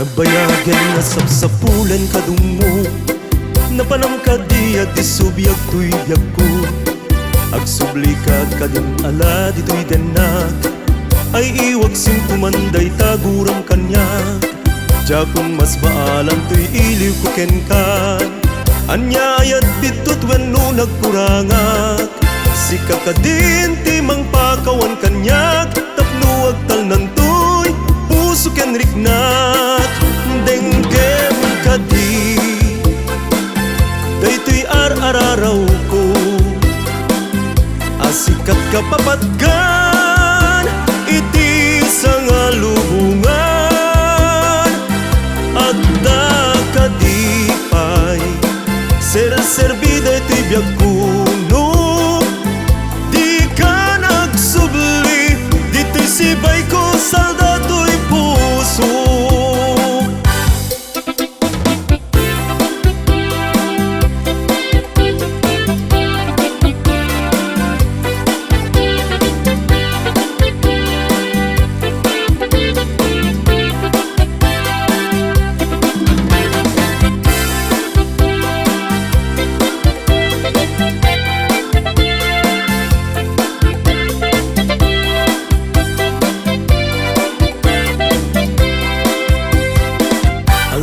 Nabayagan na sapsapulan kadungo, napanam ka di at isubyak tuy ko. Agsubli ka kadin ala dito'y denak, ay iwag sim tumanday taguram kanya. Diya kung mas baalam tuy iliw ko ken ka, anya ayat bitot wenno nagkurangak. Sika ka din timang pakawan kanyak, tapno agtal nantoy puso ken riknak. Denggem ka di, daytoy ar-araraw ko, asikat ka papatgan, iti sa nga lubungan. At da ka di pay, ser-serbida ito'y biyag kuno. Di ka nagsubli, dito'y sibay ko, saldato'y puso.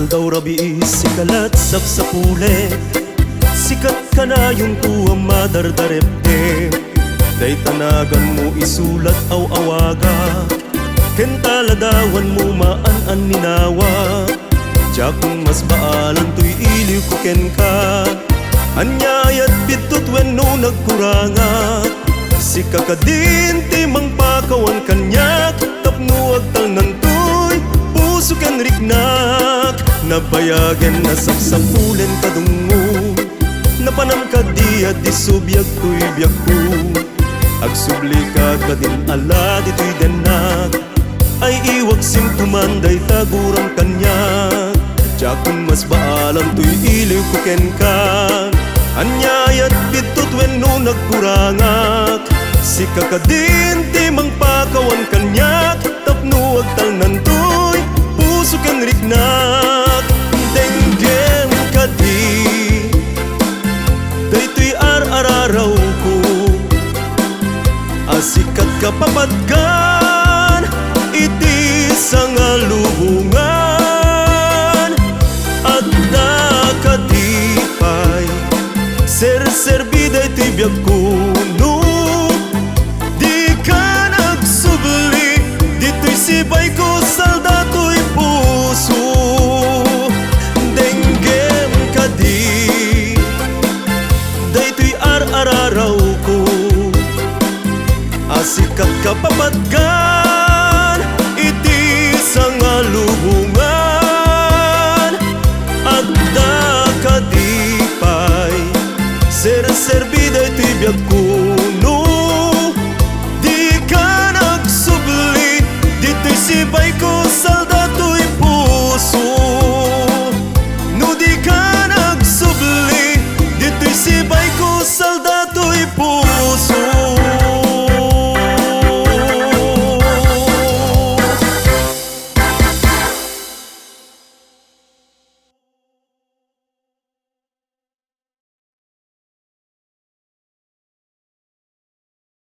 Daw rabi sikalat sapsapule, sikat ka na yung kuwang madardarepte. Day tanagan mo isulat aw awaga, kentaladawan mo maan-an ninawa. Diya kung mas baalan tuy iliw ko ken ka, anyayat bitot wenno nagkuranga. Sika ka din timang pakawan kanyak, tapno agtal nantoy puso ken riknak. Nabayagan na sapsapulen kadungo, napanam ka di at isubyak tuy biyak ko. Agsubli ka kadin ala dito'y denak, ay iwag sim tumanday taguram kanyak. Diya kung mas baalam tuy iliw ko ken ka, anyayat bitot wenno nagkurangak. Sika ka din timang pakawan kanyak, tapno agtal nantoy